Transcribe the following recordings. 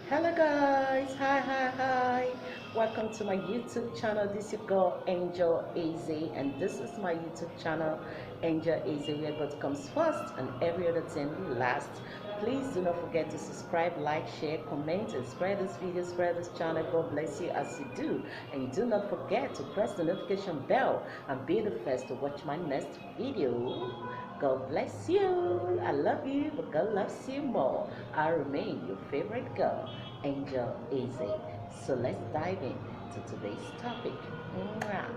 Hello guys, hi. Welcome to my YouTube channel. This is your girl Angel Easy, and this is my YouTube channel Angel Easy, where God comes first and every other thing last. Please do not forget to subscribe, like, share, comment, and spread this video, spread this channel. God bless you as you do. And do not forget to press the notification bell and be the first to watch my next video. God bless you. I love you, but God loves you more. I remain your favorite girl, Angel Easy. So let's dive in to today's topic. Mwah.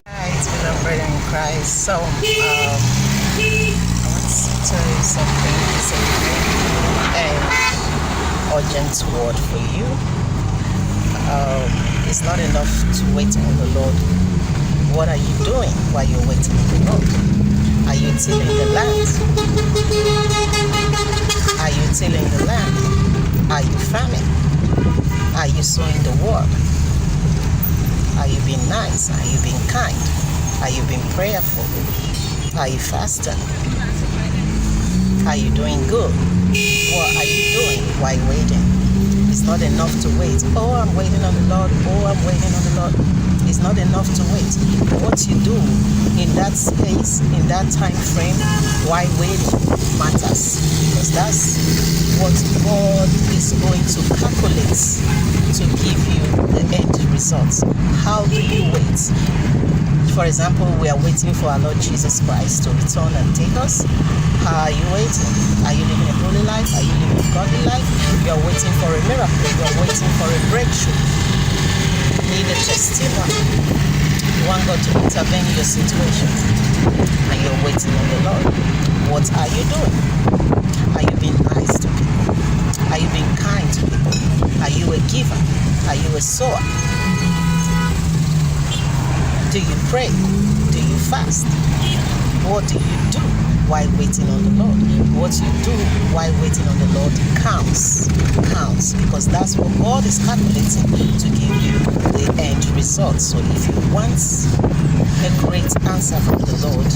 Hi, it's beloved brother in Christ. So, I want to tell you something. It's a very urgent word for you. It's not enough to wait on the Lord. What are you doing while you're waiting on the Lord? Are you tilling the land? Are you tilling the land? Are you farming? Are you sowing the word? Are you being nice? Are you being kind? Are you being prayerful? Are you fasting? Are you doing good? What are you doing while waiting? It's not enough to wait. Oh, I'm waiting on the Lord. Oh, I'm waiting on the Lord. It's not enough to wait. What you do in that space, in that time frame, while waiting matters. Because that's what God is going to calculate to give you the end results. How do you wait? For example, we are waiting for our Lord Jesus Christ to return and take us. How are you waiting? Are you living a holy life? Are you living a godly life? You are waiting for a miracle. You are waiting for a breakthrough. You need a testimony. You want God to intervene in your situation. And you're waiting on the Lord. What are you doing? Are you being nice to people? Are you being kind to people? Are you a giver? Are you a sower? Do you pray? Do you fast? What do you do while waiting on the Lord? What you do while waiting on the Lord counts, because that's what God is calculating to give you the end result. So if you want a great answer from the Lord,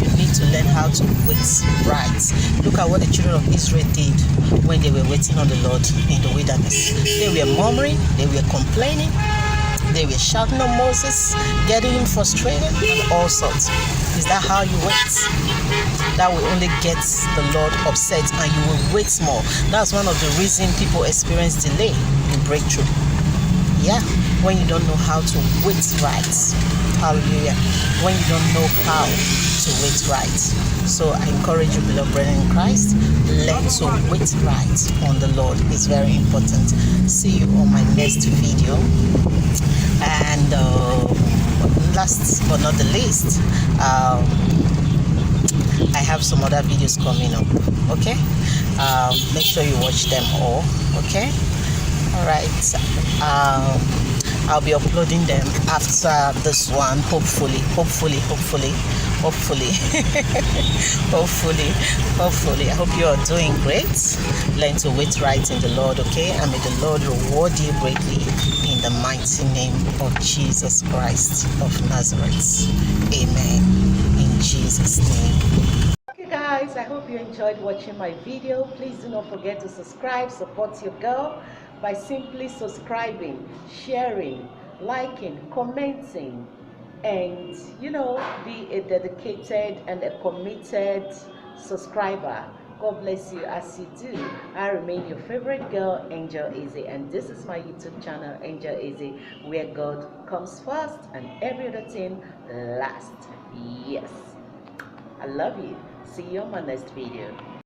you need to learn how to wait right. Look at what the children of Israel did when they were waiting on the Lord in the wilderness. They were murmuring, they were complaining, they were shouting on Moses, getting him frustrated, and all sorts. Is that how you wait? That will only get the Lord upset, and you will wait more. That's one of the reasons people experience delay in breakthrough. Yeah, when you don't know how to wait right. Hallelujah. When you don't know how to wait right. So I encourage you, beloved brethren in Christ, learn to wait right on the Lord. It's very important. See you on my next video. And last but not the least, I have some other videos coming up. Okay, make sure you watch them all. Okay, all right. I'll be uploading them after this one, hopefully hopefully I hope you are doing great. Learn to wait right in the Lord. Okay, and may the Lord reward you greatly in the mighty name of Jesus Christ of Nazareth. Amen. In Jesus' name. Okay guys, I hope you enjoyed watching my video. Please do not forget to subscribe. Support your girl by simply subscribing, sharing, liking, commenting, and be a dedicated and a committed subscriber. God bless you as you do. I remain your favorite girl, Angel Easy, and this is my YouTube channel, Angel Easy, where God comes first and every other thing last. Yes, I love you. See you on my next video.